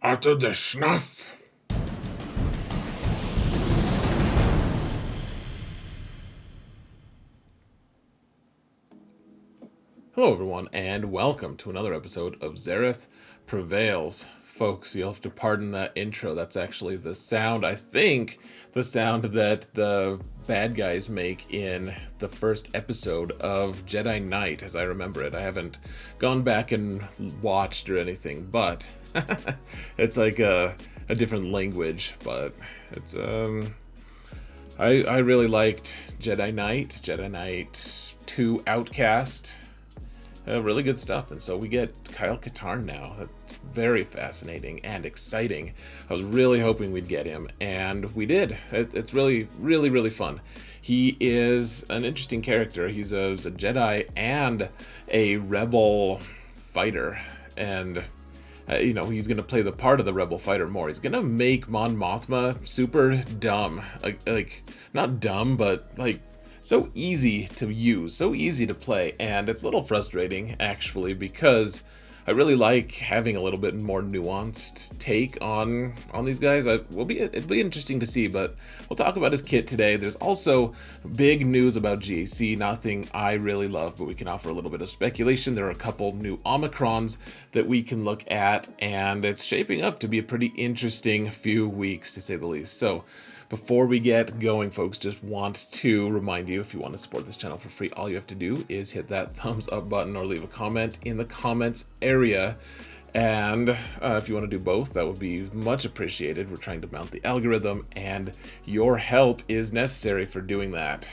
After the schnuff. Hello, everyone, and welcome to another episode of Zareth Prevails. Folks, you'll have to pardon that intro. That's actually the sound, I think, the sound that the bad guys make in the first episode of Jedi Knight, as I remember it. I haven't gone back and watched or anything, but it's like a different language, but it's, I really liked Jedi Knight 2 Outcast. Really good stuff. And so we get Kyle Katarn now. That's very fascinating and exciting. I was really hoping we'd get him, and we did. It's really, really, really fun. He is an interesting character. He's a Jedi and a rebel fighter, and he's going to play the part of the rebel fighter more. He's going to make Mon Mothma super dumb. Like not dumb, but like so easy to use, so easy to play, and it's a little frustrating actually, because I really like having a little bit more nuanced take on these guys. It'll be interesting to see, but we'll talk about his kit today. There's also big news about GAC, nothing I really love, but we can offer a little bit of speculation. There are a couple new omicrons that we can look at, and it's shaping up to be a pretty interesting few weeks, to say the least. So before we get going, folks, just want to remind you, if you want to support this channel for free, all you have to do is hit that thumbs up button or leave a comment in the comments area. And if you want to do both, that would be much appreciated. We're trying to mount the algorithm, and your help is necessary for doing that.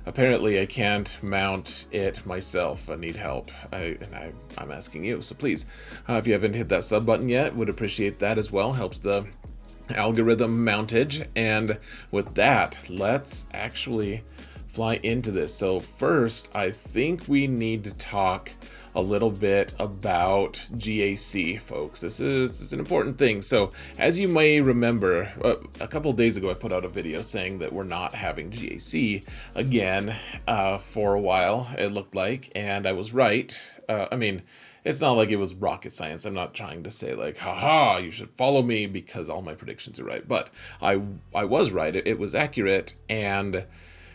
Apparently I can't mount it myself. I need help. I'm asking you. So please, if you haven't hit that sub button yet, would appreciate that as well. Helps the algorithm mountage. And with that, let's actually fly into this. So first, I think we need to talk a little bit about GAC, folks. This is an important thing. So as you may remember, a couple of days ago I put out a video saying that we're not having GAC again for a while, it looked like, and I was right. It's not like it was rocket science. I'm not trying to say like, haha, you should follow me because all my predictions are right. But I was right. It was accurate, and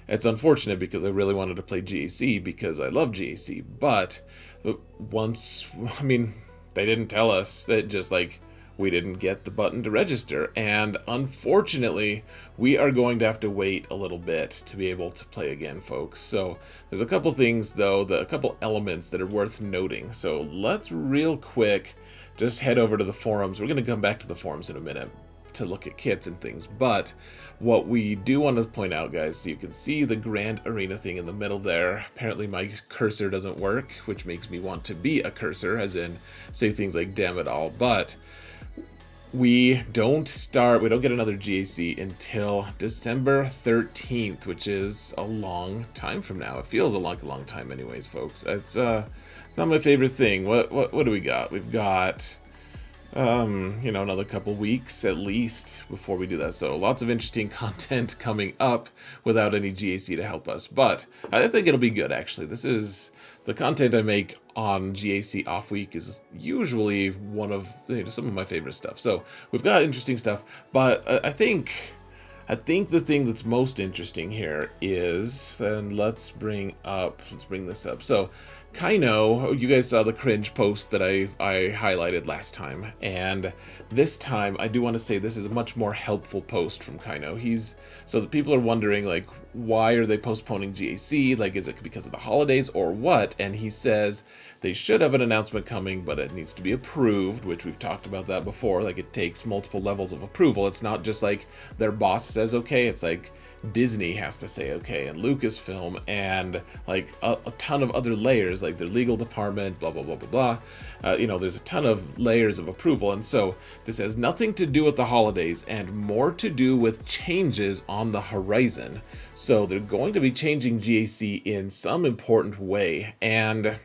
it's unfortunate because I really wanted to play GAC because I love GAC. But they didn't tell us that, just like we didn't get the button to register, and unfortunately we are going to have to wait a little bit to be able to play again, folks. So there's a couple things though, a couple elements that are worth noting. So let's real quick just head over to the forums. We're going to come back to the forums in a minute to look at kits and things, but what we do want to point out, guys, so you can see the grand arena thing in the middle there. Apparently my cursor doesn't work, which makes me want to be a cursor, as in say things like damn it all. But we don't get another GAC until December 13th, which is a long time from now. It feels like a long time anyways, folks. It's not my favorite thing. What do we got? We've got another couple weeks at least before we do that. So lots of interesting content coming up without any GAC to help us. But I think it'll be good, actually. This is the content I make on GAC off week is usually one of some of my favorite stuff. So we've got interesting stuff, but I think the thing that's most interesting here is, and let's bring this up. So Kaino, you guys saw the cringe post that I highlighted last time, and this time I do want to say this is a much more helpful post from Kaino. So the people are wondering, like, why are they postponing GAC? Like, is it because of the holidays or what? And he says they should have an announcement coming, but it needs to be approved, which we've talked about that before. Like, it takes multiple levels of approval. It's not just like their boss says okay, it's like Disney has to say okay, and Lucasfilm, and like a ton of other layers, like their legal department, blah blah blah blah blah. There's a ton of layers of approval, and so this has nothing to do with the holidays and more to do with changes on the horizon. So they're going to be changing GAC in some important way, and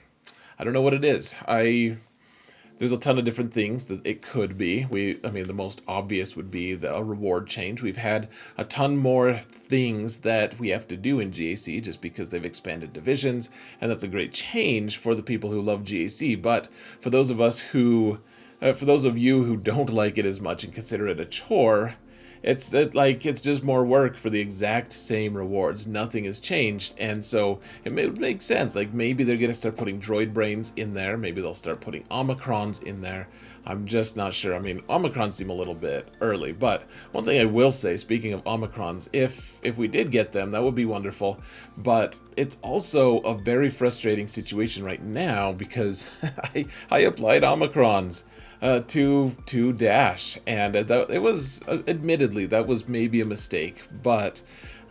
I don't know what it is. There's a ton of different things that it could be. The most obvious would be a reward change. We've had a ton more things that we have to do in GAC just because they've expanded divisions, and that's a great change for the people who love GAC. But for those of us who for those of you who don't like it as much and consider it a chore, it's just more work for the exact same rewards. Nothing has changed, and so it would make sense. Like, maybe they're gonna start putting droid brains in there. Maybe they'll start putting omicrons in there. I'm just not sure. I mean, omicrons seem a little bit early, but one thing I will say, speaking of omicrons, if we did get them, that would be wonderful. But it's also a very frustrating situation right now because I applied omicrons to Dash, and it was admittedly that was maybe a mistake, but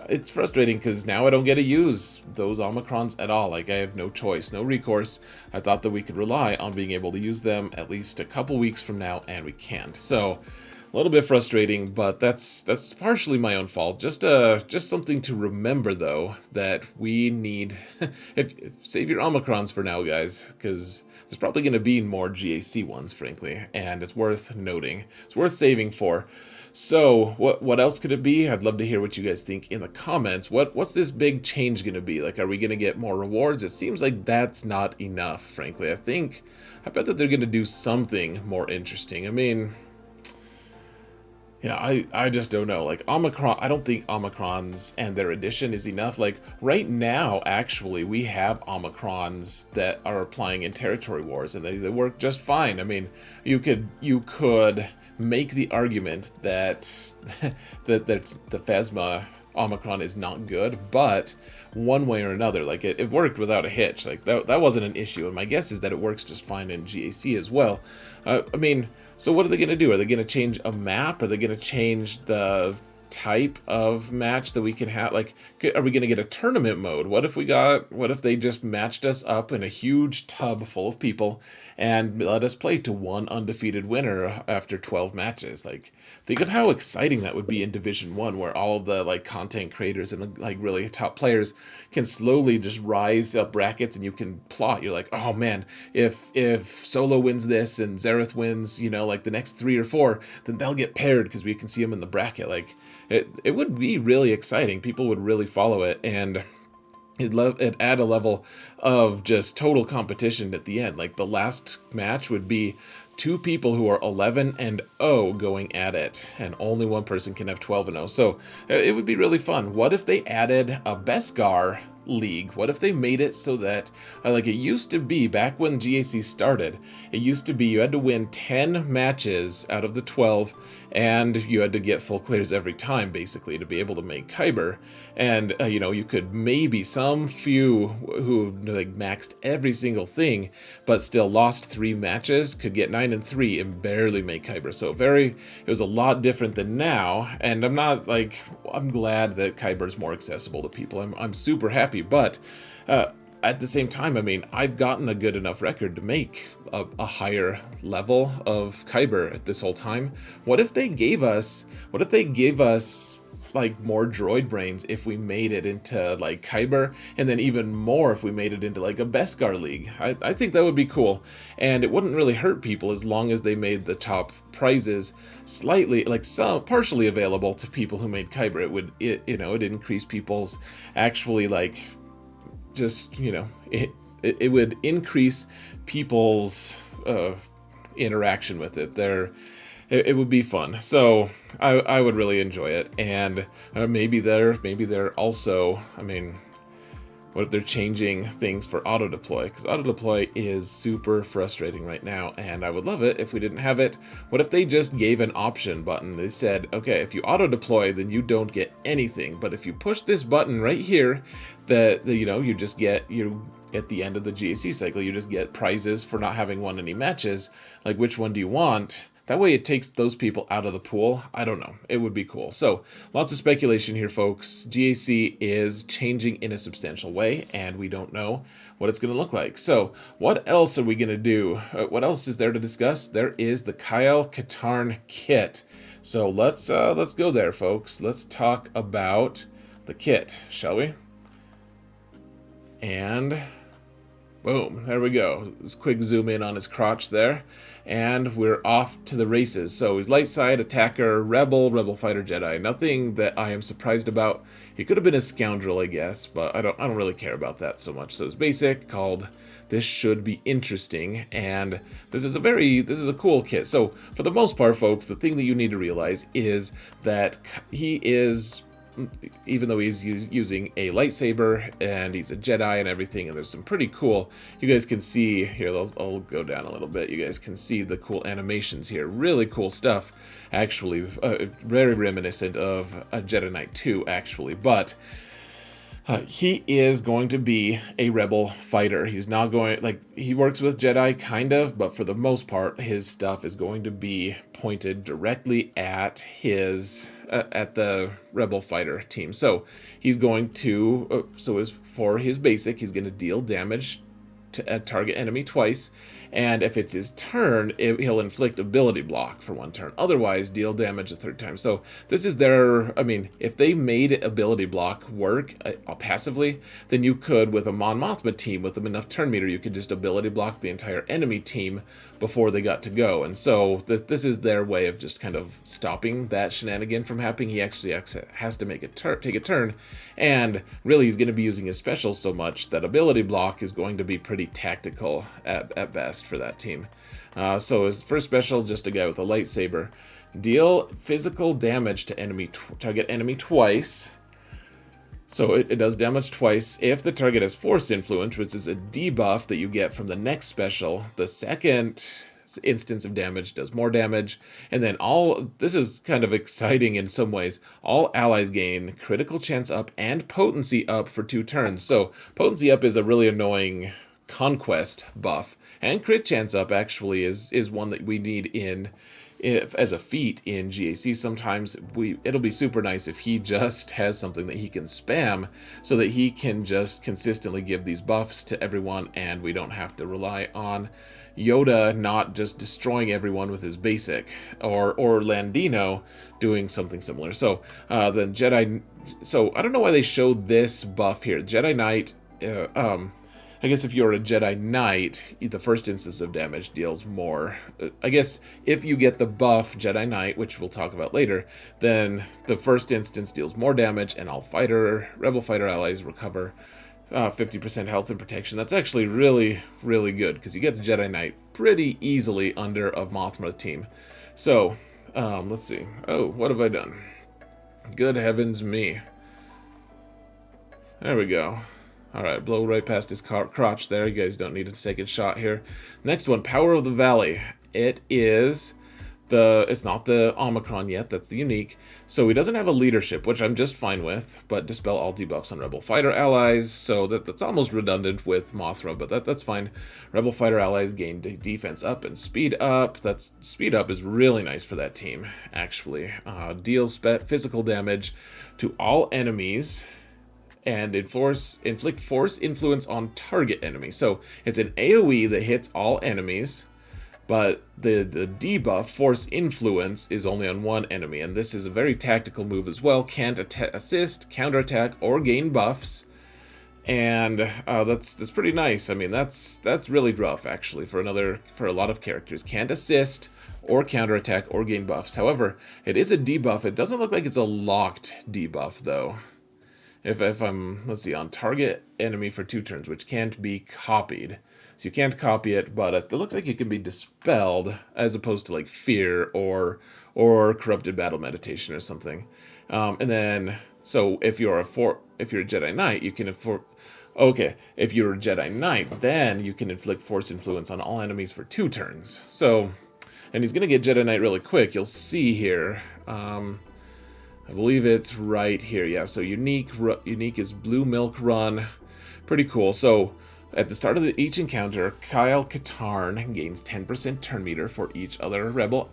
it's frustrating because now I don't get to use those omicrons at all. Like, I have no choice, no recourse. I thought that we could rely on being able to use them at least a couple weeks from now, and we can't. So a little bit frustrating, but that's partially my own fault. Just something to remember, though, that we need. Save your omicrons for now, guys, because there's probably going to be more GAC ones, frankly, and it's worth noting. It's worth saving for. So, what else could it be? I'd love to hear what you guys think in the comments. What's this big change going to be? Like, are we going to get more rewards? It seems like that's not enough, frankly. I bet that they're going to do something more interesting. I mean, yeah, I just don't know. Like, Omicron, I don't think Omicrons and their addition is enough. Like, right now, actually, we have Omicrons that are applying in territory wars, and they work just fine. I mean, you could make the argument that that the Phasma Omicron is not good, but one way or another, like, it worked without a hitch. Like, that wasn't an issue, and my guess is that it works just fine in GAC as well. I mean, so what are they going to do? Are they going to change a map? Are they going to change the type of match that we can have? Like, are we going to get a tournament mode? What if they just matched us up in a huge tub full of people and let us play to one undefeated winner after 12 matches? Like, think of how exciting that would be in Division 1, where all of the, like, content creators and, like, really top players can slowly just rise up brackets, and you can plot. You're like, oh man, if Solo wins this and Xerath wins, like the next 3 or 4, then they'll get paired because we can see them in the bracket. Like, it would be really exciting. People would really follow it, and it'd add a level of just total competition at the end. Like, the last match would be 2 people who are 11-0 going at it, and only one person can have 12-0. So it would be really fun. What if they added a Beskar league? What if they made it so that, like it used to be back when GAC started, it used to be you had to win 10 matches out of the 12, and you had to get full clears every time, basically, to be able to make Kyber. And you could maybe some few who like maxed every single thing but still lost 3 matches could get 9-3 and barely make Kyber. So it was a lot different than now, and I'm glad that Kyber's more accessible to people. I'm super happy, but at the same time, I mean, I've gotten a good enough record to make a higher level of Kyber at this whole time. What if they gave us like more droid brains if we made it into like Kyber, and then even more if we made it into like a Beskar league? I think that would be cool, and it wouldn't really hurt people as long as they made the top prizes slightly, like, some partially available to people who made Kyber. It increase people's actually, like, just, it would increase people's interaction with it. It would be fun. So I would really enjoy it. And maybe they're also, I mean, what if they're changing things for auto deploy? Because auto deploy is super frustrating right now, and I would love it if we didn't have it. What if they just gave an option button? They said, okay, if you auto deploy, then you don't get anything, but if you push this button right here, you just get at the end of the GAC cycle, you just get prizes for not having won any matches. Like, which one do you want? That way it takes those people out of the pool. I don't know. It would be cool. So, lots of speculation here, folks. GAC is changing in a substantial way, and we don't know what it's going to look like. So, what else are we going to do? What else is there to discuss? There is the Katarn Kit. So, let's go there, folks. Let's talk about the kit, shall we? And boom, there we go. Let's quick zoom in on his crotch there. And we're off to the races. So he's light side, attacker, rebel fighter, Jedi. Nothing that I am surprised about. He could have been a scoundrel, I guess, but I don't really care about that so much. So it's basic, called this should be interesting, and this is a cool kit. So for the most part, folks, the thing that you need to realize is that he is, even though he's using a lightsaber and he's a Jedi and everything, and there's some pretty cool, you guys can see here, I'll go down a little bit, you guys can see the cool animations here, really cool stuff, actually, very reminiscent of a Jedi Knight 2, actually, but he is going to be a rebel fighter. He's not going, like, he works with Jedi, kind of, but for the most part, his stuff is going to be pointed directly at his, at the rebel fighter team. So he's going to, for his basic, he's going to deal damage to a target enemy twice, and if it's his turn, he'll inflict ability block for one turn. Otherwise, deal damage a third time. So this is their, I mean, if they made ability block work passively, then you could, with a Mothma team, with enough turn meter, you could just ability block the entire enemy team before they got to go. And so this is their way of just kind of stopping that shenanigan from happening. He actually has to make take a turn, and really he's going to be using his specials so much that ability block is going to be pretty tactical at best for that team. So his first special, just a guy with a lightsaber. Deal physical damage to target enemy twice. So it does damage twice. If the target has force influence, which is a debuff that you get from the next special, the second instance of damage does more damage. And then this is kind of exciting in some ways, all allies gain critical chance up and potency up for 2 turns. So potency up is a really annoying conquest buff, and crit chance up actually is one that we need as a feat in GAC. Sometimes it'll be super nice if he just has something that he can spam so that he can just consistently give these buffs to everyone, and we don't have to rely on Yoda not just destroying everyone with his basic, or Landino doing something similar. So then Jedi, so I don't know why they showed this buff here. Jedi Knight, I guess if you're a Jedi Knight, the first instance of damage deals more. I guess if you get the buff Jedi Knight, which we'll talk about later, then the first instance deals more damage, and all rebel fighter allies recover 50% health and protection. That's actually really, really good, because he gets Jedi Knight pretty easily under a Mothma team. So, let's see. Oh, what have I done? Good heavens me. There we go. Alright, blow right past his crotch there. You guys don't need a second shot here. Next one, Power of the Valley. It's not the Omicron yet, that's the unique. So he doesn't have a leadership, which I'm just fine with, but dispel all debuffs on rebel fighter allies. So that's almost redundant with Mothma, but that's fine. Rebel fighter allies gain defense up and speed up. Speed up is really nice for that team, actually. Deals physical damage to all enemies, and inflict force influence on target enemies. So it's an AoE that hits all enemies, but the debuff, force influence, is only on one enemy, and this is a very tactical move as well. Can't assist, counterattack, or gain buffs, and that's pretty nice. I mean, that's really rough, actually, for a lot of characters. Can't assist or counterattack or gain buffs. However, it is a debuff. It doesn't look like it's a locked debuff, though. If I'm, let's see, on target enemy for 2 turns, which can't be copied. So you can't copy it, but it looks like it can be dispelled, as opposed to like fear or corrupted battle meditation or something. And then, so if you're a Jedi Knight, you can if you're a Jedi Knight, then you can inflict force influence on all enemies for 2 turns. So, and he's gonna get Jedi Knight really quick. You'll see here. I believe it's right here. Yeah, so unique is Blue Milk Run. Pretty cool. So at the start of each encounter, Kyle Katarn gains 10% turn meter for each other rebel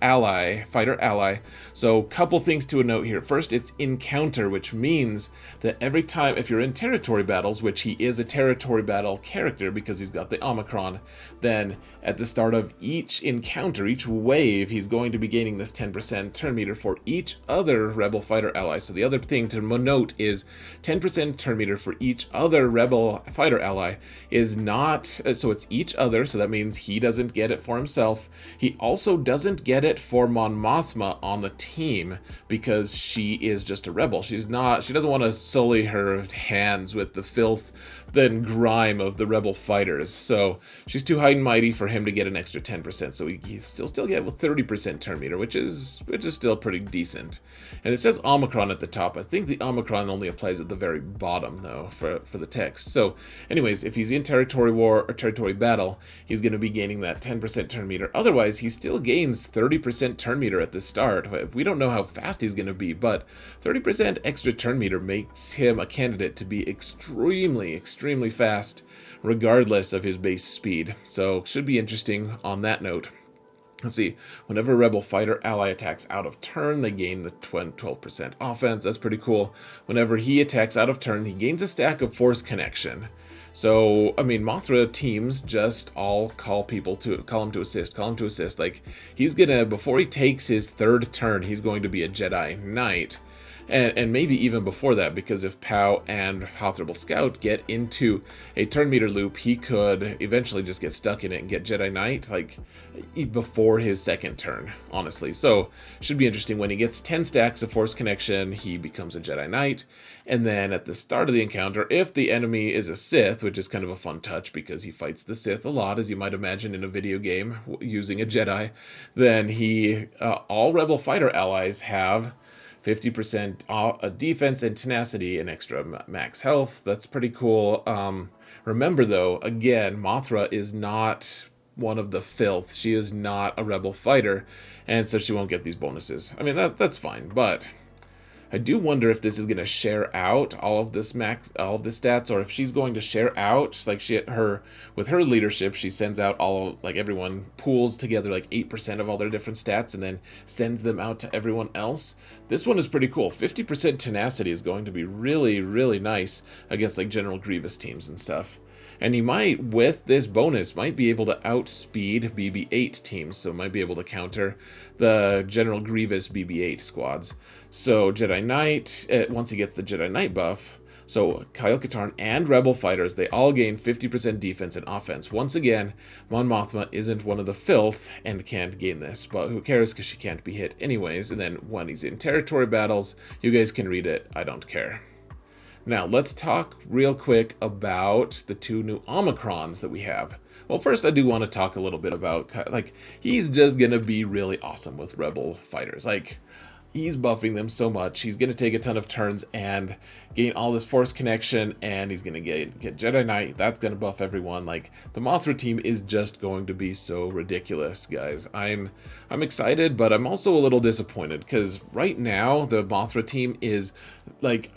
fighter ally. So couple things to note here. First, it's encounter, which means that every time, if you're in territory battles, which he is a territory battle character because he's got the Omicron, then at the start of each encounter, each wave, he's going to be gaining this 10% turn meter for each other rebel fighter ally. So the other thing to note is 10% turn meter for each other rebel fighter ally is not, so it's each other, so that means he doesn't get it for himself. He also doesn't get it for Mon Mothma on the team because she is just a rebel. She doesn't want to sully her hands with the filth than Grime of the Rebel Fighters. So she's too high and mighty for him to get an extra 10%. So he still get with 30% turn meter, which is still pretty decent. And it says Omicron at the top. I think the Omicron only applies at the very bottom though for the text. So anyways, if he's in territory war or territory battle, he's going to be gaining that 10% turn meter. Otherwise, he still gains 30% turn meter at the start. We don't know how fast he's going to be, but 30% extra turn meter makes him a candidate to be extremely fast, regardless of his base speed. So should be interesting on that note. Let's see, whenever a rebel fighter ally attacks out of turn, they gain the 12% offense. That's pretty cool. Whenever he attacks out of turn, he gains a stack of force connection. So, I mean, Mothra teams just all call him to assist. Like, he's gonna, before he takes his third turn, he's going to be a Jedi Knight. And maybe even before that, because if Pow and Hoth Scout get into a turn meter loop, he could eventually just get stuck in it and get Jedi Knight, like, before his second turn, honestly. So, should be interesting. When he gets 10 stacks of Force Connection, he becomes a Jedi Knight. And then at the start of the encounter, if the enemy is a Sith, which is kind of a fun touch because he fights the Sith a lot, as you might imagine in a video game using a Jedi, then all Rebel fighter allies have 50% defense and tenacity and extra max health. That's pretty cool. Remember though, again, Mothra is not one of the filth. She is not a rebel fighter, and so she won't get these bonuses. I mean, that's fine, but I do wonder if this is going to share out all of the stats, or if she's going to share out, like with her leadership, she sends out everyone pools together like 8% of all their different stats and then sends them out to everyone else. This one is pretty cool. 50% tenacity is going to be really nice against like General Grievous teams and stuff. And he might, with this bonus, might be able to outspeed BB-8 teams, so might be able to counter the General Grievous BB-8 squads. So Jedi Knight, once he gets the Jedi Knight buff, so Kyle Katarn and Rebel fighters, they all gain 50% defense and offense. Once again, Mon Mothma isn't one of the filth and can't gain this, but who cares because she can't be hit anyways. And then when he's in territory battles, you guys can read it, I don't care. Now, let's talk real quick about the two new Omicrons that we have. Well, first, I do want to talk a little bit about, like, he's just going to be really awesome with Rebel fighters. Like, he's buffing them so much. He's going to take a ton of turns and gain all this force connection, and he's going to get Jedi Knight. That's going to buff everyone. Like, the Mothra team is just going to be so ridiculous, guys. I'm excited, but I'm also a little disappointed, because right now, the Mothra team is, like,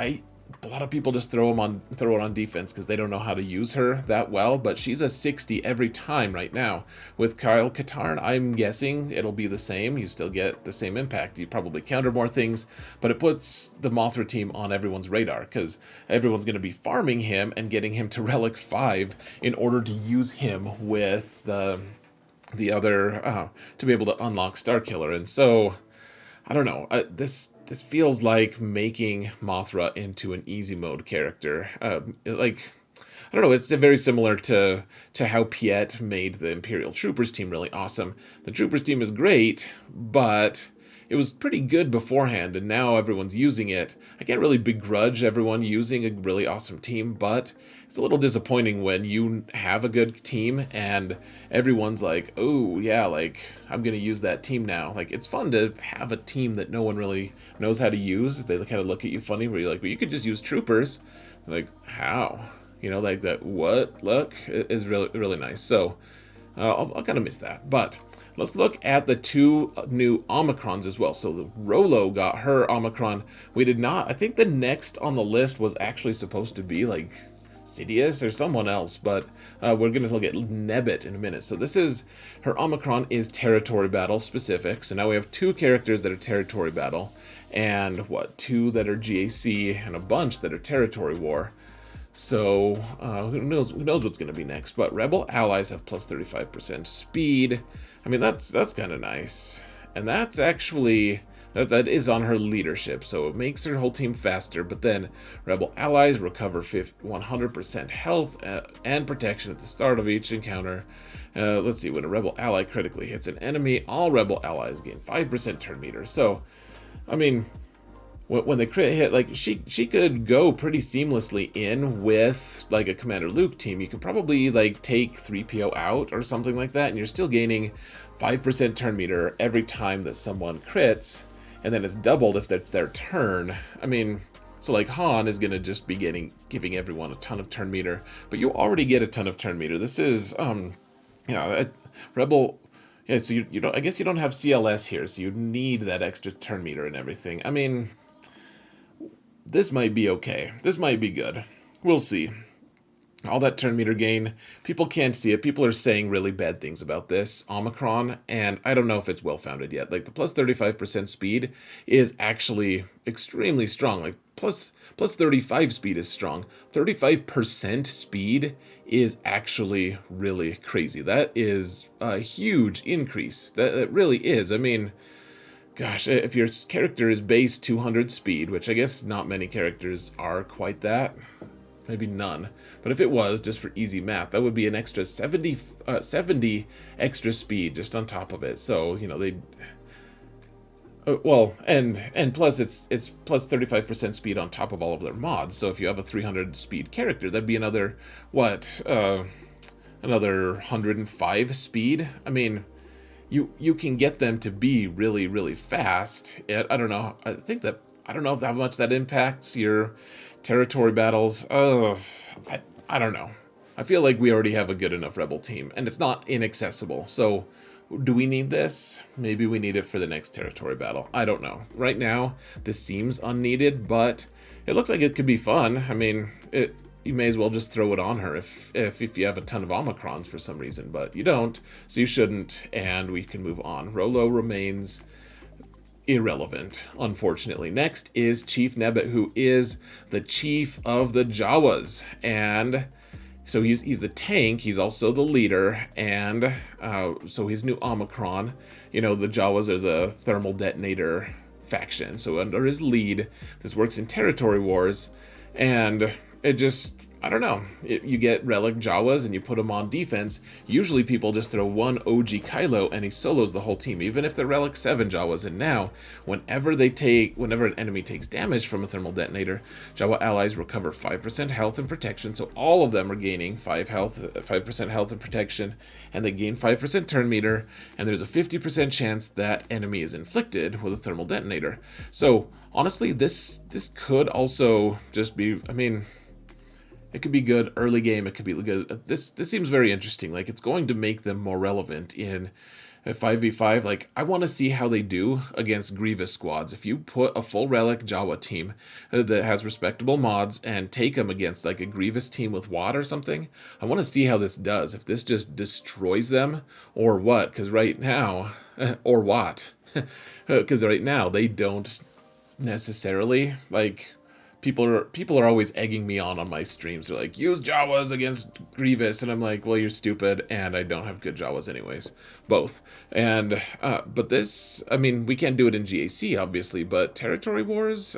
a lot of people just throw it on defense because they don't know how to use her that well, but she's a 60 every time right now. With Kyle Katarn, I'm guessing it'll be the same. You still get the same impact. You probably counter more things, but it puts the Mothra team on everyone's radar because everyone's going to be farming him and getting him to Relic 5 in order to use him with the other to be able to unlock Starkiller. And so I don't know. This feels like making Mothra into an easy mode character. I don't know. It's very similar to how Piet made the Imperial Troopers team really awesome. The Troopers team is great, but it was pretty good beforehand, and now everyone's using it. I can't really begrudge everyone using a really awesome team, but it's a little disappointing when you have a good team and everyone's like, oh yeah, like, I'm gonna use that team now. Like, it's fun to have a team that no one really knows how to use. They kind of look at you funny where you're like, well, you could just use Troopers. Like, how? You know, like that what look is really nice. So I'll kind of miss that, but let's look at the two new Omicrons as well. So the Rolo got her Omicron. We did not. I think the next on the list was actually supposed to be like Sidious or someone else, but we're going to look at Nebit in a minute. So this is, her Omicron is territory battle specific. So now we have two characters that are territory battle and two that are GAC and a bunch that are territory war. So who knows what's going to be next, but Rebel allies have plus 35% speed. I mean, that's kind of nice. And that's actually, that is on her leadership, so it makes her whole team faster, but then Rebel allies recover 100% health and protection at the start of each encounter. Let's see, when a Rebel ally critically hits an enemy, all Rebel allies gain 5% turn meter. So, I mean, when the crit hit, like she could go pretty seamlessly in with like a Commander Luke team. You can probably like take 3PO out or something like that, and you're still gaining 5% turn meter every time that someone crits, and then it's doubled if that's their turn. I mean, so like Han is gonna just be giving everyone a ton of turn meter, but you already get a ton of turn meter. This is Rebel. Yeah, so you don't. I guess you don't have CLS here, so you need that extra turn meter and everything. I mean, this might be okay. This might be good. We'll see. All that turn meter gain, people can't see it. People are saying really bad things about this Omicron, and I don't know if it's well-founded yet. Like, the plus 35% speed is actually extremely strong. Like, plus 35 speed is strong. 35% speed is actually really crazy. That is a huge increase. That really is. I mean, gosh, if your character is base 200 speed, which I guess not many characters are quite that, maybe none, but if it was, just for easy math, that would be an extra 70 extra speed just on top of it. So, you know, they well, and plus it's plus 35% speed on top of all of their mods. So if you have a 300 speed character, that'd be another another 105 speed. I mean, you can get them to be really, really fast. I don't know. I don't know how much that impacts your territory battles. I don't know. I feel like we already have a good enough Rebel team, and it's not inaccessible. So, do we need this? Maybe we need it for the next territory battle. I don't know. Right now, this seems unneeded, but it looks like it could be fun. I mean, you may as well just throw it on her if you have a ton of Omicrons for some reason, but you don't, so you shouldn't, and we can move on. Rolo remains irrelevant, unfortunately. Next is Chief Nebit, who is the chief of the Jawas, and so he's the tank, he's also the leader, and so his new Omicron, you know, the Jawas are the thermal detonator faction, so under his lead, this works in territory wars, and it just, I don't know, you get relic Jawas and you put them on defense. Usually people just throw one OG Kylo and he solos the whole team, even if they're relic 7 Jawas. And now, whenever an enemy takes damage from a thermal detonator, Jawa allies recover 5% health and protection, so all of them are gaining 5% health and protection, and they gain 5% turn meter, and there's a 50% chance that enemy is inflicted with a thermal detonator. So, honestly, this could also just be, I mean, it could be good early game. It could be good. This seems very interesting. Like, it's going to make them more relevant in a 5v5. Like, I want to see how they do against Grievous squads. If you put a full relic Jawa team that has respectable mods and take them against like a Grievous team with Watt or something, I want to see how this does. If this just destroys them or what? Because right now, or what? Because right now they don't necessarily like. People are always egging me on my streams. They're like, use Jawas against Grievous, and I'm like, well, you're stupid, and I don't have good Jawas anyways. Both. And but this, I mean, we can't do it in GAC obviously, but territory wars,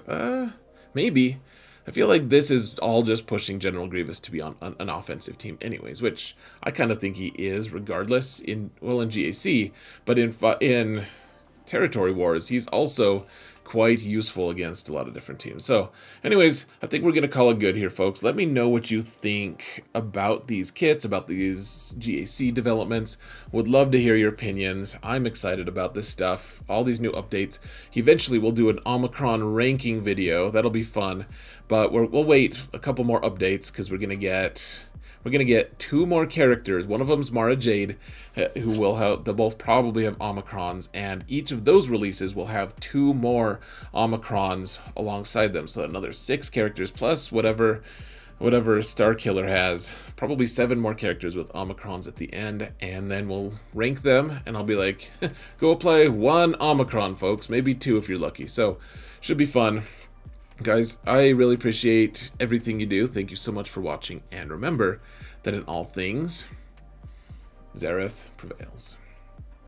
maybe. I feel like this is all just pushing General Grievous to be on an offensive team anyways, which I kind of think he is regardless in GAC, but in territory wars, he's also quite useful against a lot of different teams. So anyways, I think we're going to call it good here, folks. Let me know what you think about these kits, about these GAC developments. Would love to hear your opinions. I'm excited about this stuff, all these new updates. Eventually we'll do an Omicron ranking video. That'll be fun, but we'll wait a couple more updates because we're going to get 2 more characters. One of them's Mara Jade, who will have, they'll both probably have Omicrons, and each of those releases will have 2 more Omicrons alongside them. So another 6 characters plus whatever Starkiller has. Probably 7 more characters with Omicrons at the end, and then we'll rank them, and I'll be like, go apply 1 Omicron, folks. Maybe 2 if you're lucky. So, should be fun. Guys, I really appreciate everything you do. Thank you so much for watching. And remember that in all things, Xaereth prevails.